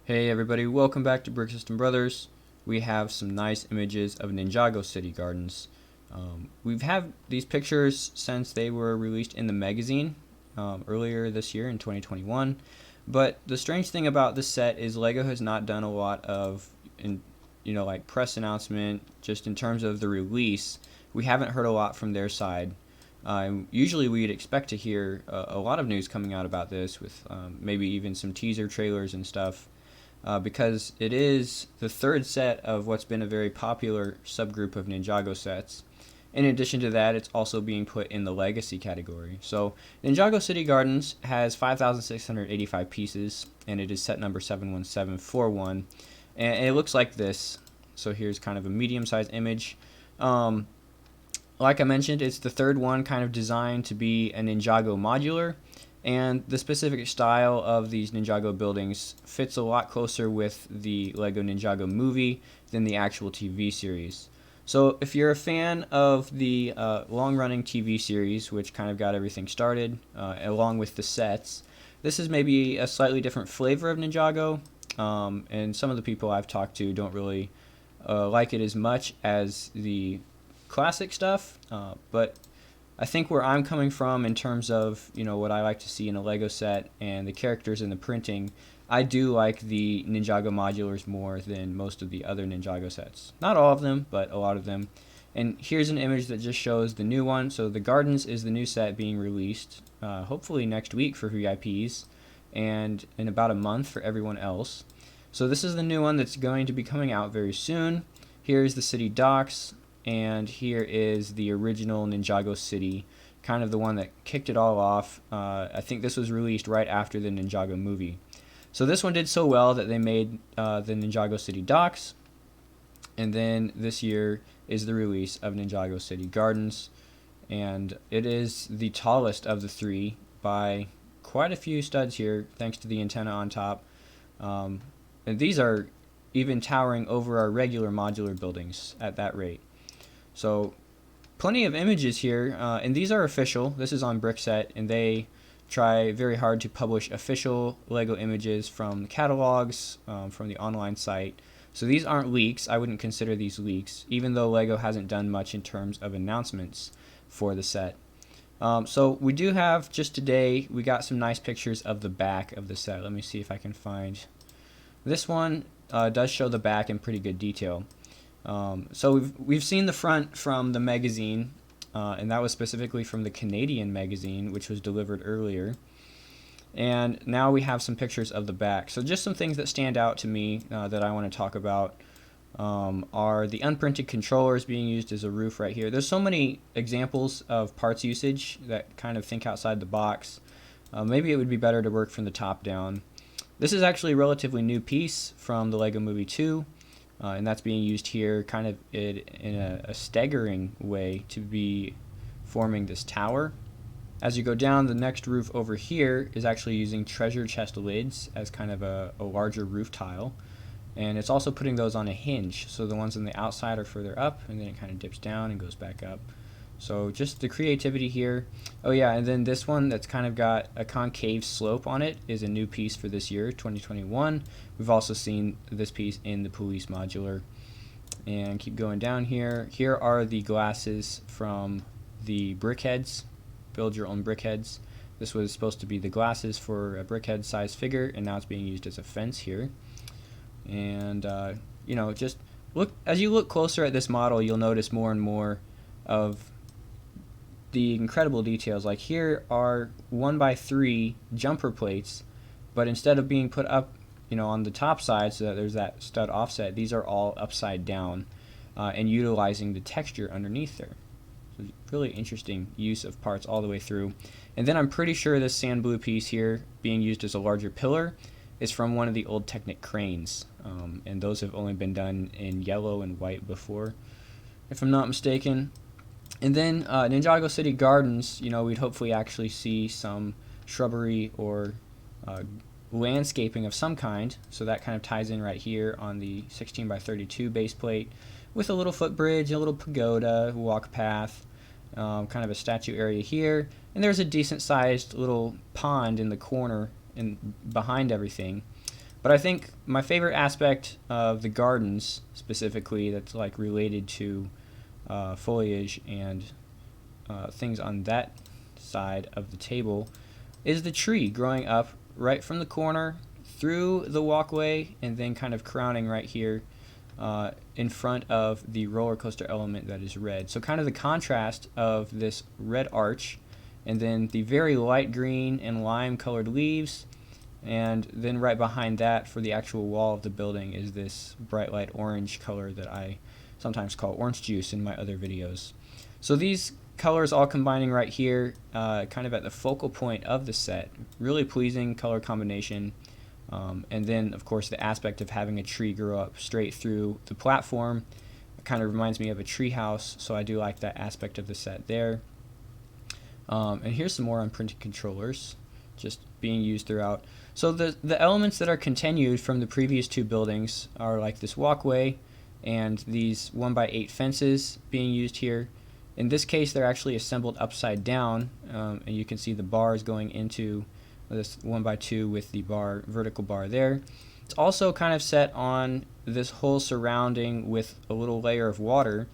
Hey everybody, welcome back to Brick System Brothers. We have some nice images of Ninjago City Gardens. We've had these pictures since they were released in the magazine earlier this year in 2021. But the strange thing about this set is LEGO has not done a lot of, like press announcement just in terms of the release. We haven't heard a lot from their side. Usually we'd expect to hear a lot of news coming out about this with maybe even some teaser trailers and stuff. Because it is the third set of what's been a very popular subgroup of Ninjago sets. In addition to that, it's also being put in the Legacy category. So Ninjago City Gardens has 5,685 pieces, and it is set number 71741. And it looks like this. So here's kind of a medium-sized image. Like I mentioned, it's the third one kind of designed to be a Ninjago modular. And the specific style of these Ninjago buildings fits a lot closer with the LEGO Ninjago movie than the actual TV series. So if you're a fan of the long-running TV series, which kind of got everything started, along with the sets, this is maybe a slightly different flavor of Ninjago. And some of the people I've talked to don't really like it as much as the classic stuff, but I think where I'm coming from in terms of what I like to see in a Lego set and the characters and the printing, I do like the Ninjago modulars more than most of the other Ninjago sets. Not all of them, but a lot of them. And here's an image that just shows the new one. So the Gardens is the new set being released, hopefully next week for VIPs, and in about a month for everyone else. So this is the new one that's going to be coming out very soon. Here's the City Docks. And here is the original Ninjago City, kind of the one that kicked it all off. I think this was released right after the Ninjago movie. So this one did so well that they made the Ninjago City Docks. And then this year is the release of Ninjago City Gardens. And it is the tallest of the three by quite a few studs here, thanks to the antenna on top. And these are even towering over our regular modular buildings at that rate. So plenty of images here, and these are official. This is on Brickset, and they try very hard to publish official LEGO images from the catalogs, from the online site. So these aren't leaks. I wouldn't consider these leaks, even though LEGO hasn't done much in terms of announcements for the set. So we do have, just today, we got some nice pictures of the back of the set. Let me see if I can find. This one does show the back in pretty good detail. So we've seen the front from the magazine, and that was specifically from the Canadian magazine, which was delivered earlier. And now we have some pictures of the back. So just some things that stand out to me that I want to talk about are the unprinted controllers being used as a roof right here. There's so many examples of parts usage that kind of think outside the box. Maybe it would be better to work from the top down. This is actually a relatively new piece from the LEGO Movie 2. And that's being used here kind of in a staggering way to be forming this tower. As you go down, the next roof over here is actually using treasure chest lids as kind of a larger roof tile. And it's also putting those on a hinge, so the ones on the outside are further up, and then it kind of dips down and goes back up. So just the creativity here. Oh yeah, and then this one that's kind of got a concave slope on it is a new piece for this year, 2021. We've also seen this piece in the police modular. And keep going down here. Here are the glasses from the brickheads. Build your own brickheads. This was supposed to be the glasses for a brickhead size figure, and now it's being used as a fence here. And just look, as you look closer at this model, you'll notice more and more of the incredible details. Like here are 1x3 jumper plates, but instead of being put up on the top side so that there's that stud offset, these are all upside down and utilizing the texture underneath there. So really interesting use of parts all the way through. And then I'm pretty sure this sand blue piece here being used as a larger pillar is from one of the old Technic cranes, and those have only been done in yellow and white before, if I'm not mistaken. And then Ninjago City Gardens, we'd hopefully actually see some shrubbery or landscaping of some kind. So that kind of ties in right here on the 16x32 base plate with a little footbridge, a little pagoda, walk path, kind of a statue area here. And there's a decent sized little pond in the corner and behind everything. But I think my favorite aspect of the gardens specifically that's like related to foliage and things on that side of the table is the tree growing up right from the corner through the walkway and then kind of crowning right here in front of the roller coaster element that is red. So kind of the contrast of this red arch and then the very light green and lime colored leaves, and then right behind that for the actual wall of the building is this bright light orange color that I sometimes call orange juice in my other videos. So these colors all combining right here kind of at the focal point of the set. Really pleasing color combination. And then of course the aspect of having a tree grow up straight through the platform kind of reminds me of a tree house, so I do like that aspect of the set there. And here's some more unprinted controllers just being used throughout. So the elements that are continued from the previous two buildings are like this walkway and these 1x8 fences being used here. In this case they're actually assembled upside down, and you can see the bars going into this 1x2 with the vertical bar there. It's also kind of set on this whole surrounding with a little layer of water.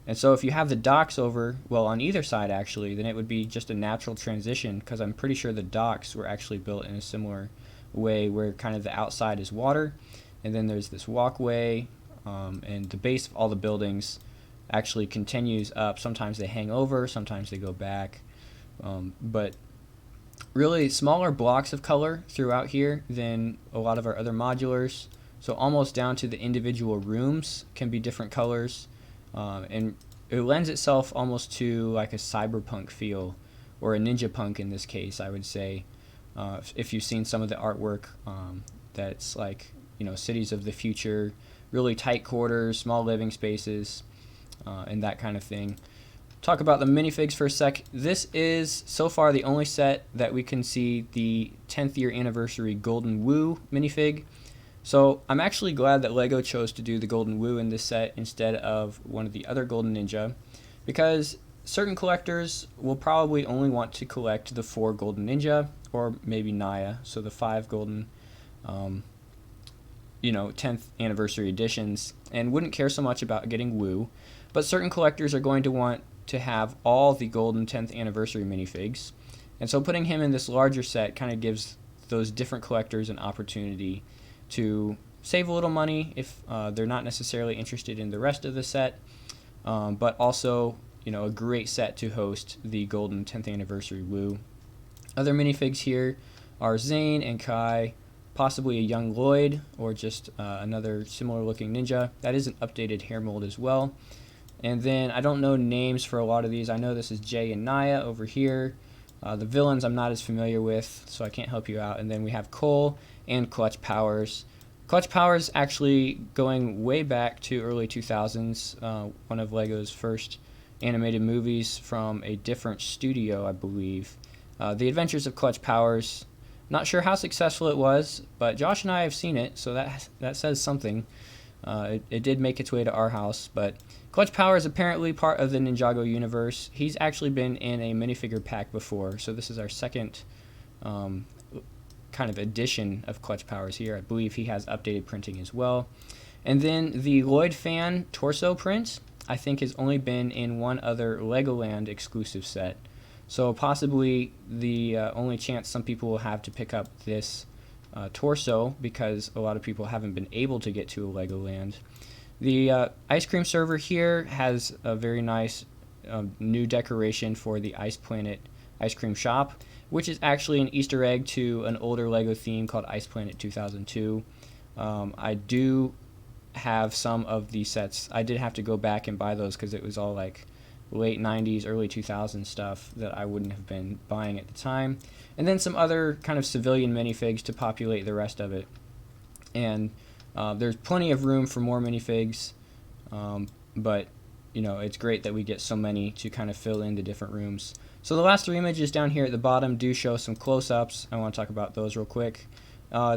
And so if you have the docks over, well, on either side actually, then it would be just a natural transition, because I'm pretty sure the docks were actually built in a similar way where kind of the outside is water and then there's this walkway, and the base of all the buildings actually continues up. Sometimes they hang over, sometimes they go back, but really smaller blocks of color throughout here than a lot of our other modulars. So almost down to the individual rooms can be different colors, and it lends itself almost to like a cyberpunk feel, or a ninja punk in this case, I would say. If you've seen some of the artwork, that's like, you know, cities of the future, really tight quarters, small living spaces, and that kind of thing. Talk about the minifigs for a sec. This is so far the only set that we can see the 10th year anniversary Golden Woo minifig. So I'm actually glad that LEGO chose to do the Golden Woo in this set instead of one of the other Golden Ninja, because certain collectors will probably only want to collect the 4 Golden Ninja, or maybe Naya, so the 5 Golden 10th anniversary editions, and wouldn't care so much about getting Woo. But certain collectors are going to want to have all the Golden 10th anniversary minifigs, and so putting him in this larger set kind of gives those different collectors an opportunity to save a little money if they're not necessarily interested in the rest of the set, but also, you know, a great set to host the Golden 10th anniversary Woo. Other minifigs here are Zane and Kai, possibly a young Lloyd, or just another similar looking ninja. That is an updated hair mold as well. And then I don't know names for a lot of these. I know this is Jay and Naya over here. The villains I'm not as familiar with, so I can't help you out. And then we have Cole and Clutch Powers. Clutch Powers actually going way back to early 2000s, one of LEGO's first animated movies from a different studio, I believe. The Adventures of Clutch Powers. Not sure how successful it was, but Josh and I have seen it, so that says something. It did make its way to our house, but Clutch Power is apparently part of the Ninjago universe. He's actually been in a minifigure pack before, so this is our second kind of edition of Clutch Powers here. I believe he has updated printing as well. And then the Lloyd Fan torso print, I think, has only been in one other Legoland exclusive set. So possibly the only chance some people will have to pick up this torso, because a lot of people haven't been able to get to a Legoland. The ice cream server here has a very nice new decoration for the Ice Planet ice cream shop, which is actually an Easter egg to an older LEGO theme called Ice Planet 2002. I do have some of these sets. I did have to go back and buy those because it was all like late 90s, early 2000s stuff that I wouldn't have been buying at the time. And then some other kind of civilian minifigs to populate the rest of it. And there's plenty of room for more minifigs, but you know, it's great that we get so many to kind of fill in the different rooms. So the last 3 images down here at the bottom do show some close-ups. I want to talk about those real quick.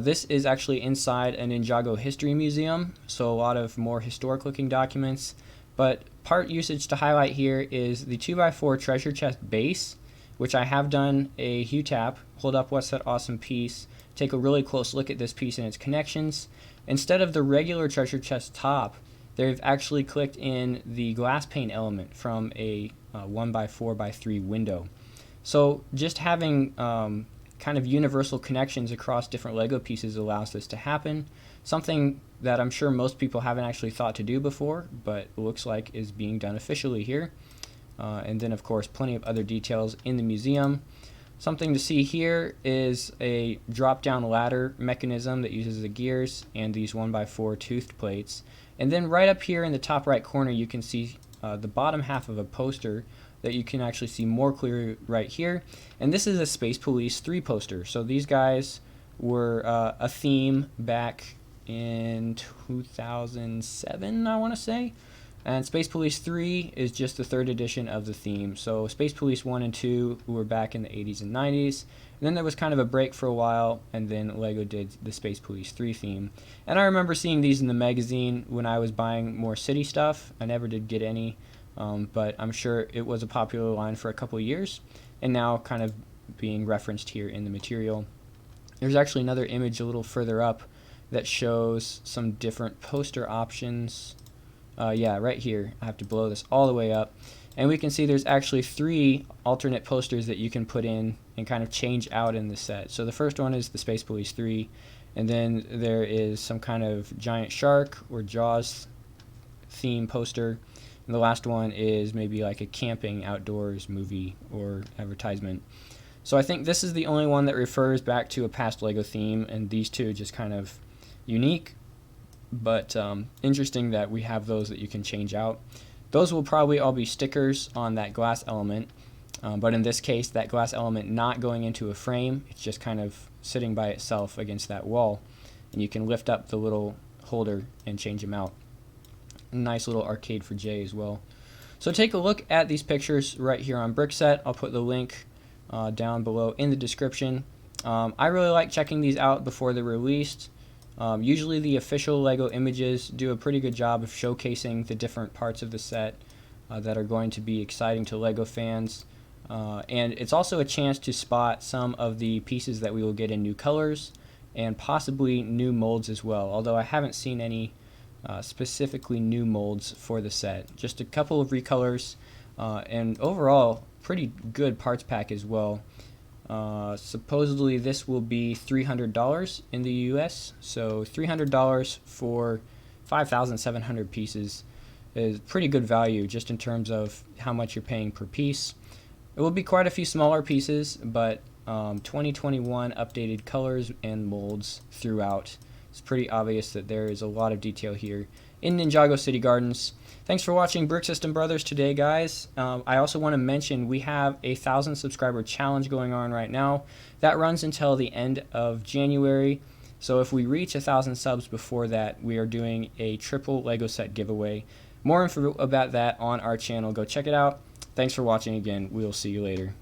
This is actually inside a Ninjago history museum, so a lot of more historic looking documents. But part usage to highlight here is the 2x4 treasure chest base, which I have done a hue tap, hold up what's that awesome piece, take a really close look at this piece and its connections. Instead of the regular treasure chest top, they've actually clicked in the glass pane element from a 1x4x3 window. So just having kind of universal connections across different Lego pieces allows this to happen. Something that I'm sure most people haven't actually thought to do before, but looks like is being done officially here. And then of course plenty of other details in the museum. Something to see here is a drop-down ladder mechanism that uses the gears and these 1x4 toothed plates. And then right up here in the top right corner you can see the bottom half of a poster that you can actually see more clearly right here. And this is a Space Police 3 poster. So these guys were a theme back in 2007, I want to say. And Space Police 3 is just the 3rd edition of the theme. So Space Police 1 and 2 were back in the 80s and 90s. And then there was kind of a break for a while, and then LEGO did the Space Police 3 theme. And I remember seeing these in the magazine when I was buying more city stuff. I never did get any, but I'm sure it was a popular line for a couple of years, and now kind of being referenced here in the material. There's actually another image a little further up that shows some different poster options. Yeah, right here. I have to blow this all the way up. And we can see there's actually 3 alternate posters that you can put in and kind of change out in the set. So the first one is the Space Police 3, and then there is some kind of giant shark or Jaws theme poster. And the last one is maybe like a camping outdoors movie or advertisement. So I think this is the only one that refers back to a past LEGO theme, and these two just kind of unique. But interesting that we have those that you can change out. Those will probably all be stickers on that glass element, but in this case that glass element not going into a frame, it's just kind of sitting by itself against that wall, and you can lift up the little holder and change them out. Nice little arcade for Jay as well. So take a look at these pictures right here on Brickset. I'll put the link down below in the description. I really like checking these out before they're released. Usually the official LEGO images do a pretty good job of showcasing the different parts of the set that are going to be exciting to LEGO fans. And it's also a chance to spot some of the pieces that we will get in new colors and possibly new molds as well, although I haven't seen any specifically new molds for the set. Just a couple of recolors, and overall pretty good parts pack as well. Supposedly this will be $300 in the US, so $300 for 5,700 pieces is pretty good value just in terms of how much you're paying per piece. It will be quite a few smaller pieces, but 2021 updated colors and molds throughout. It's pretty obvious that there is a lot of detail here in Ninjago City Gardens. Thanks for watching Brick System Brothers today, guys. I also want to mention we have a 1,000 subscriber challenge going on right now. That runs until the end of January. So if we reach 1,000 subs before that, we are doing a triple LEGO set giveaway. More info about that on our channel. Go check it out. Thanks for watching again. We'll see you later.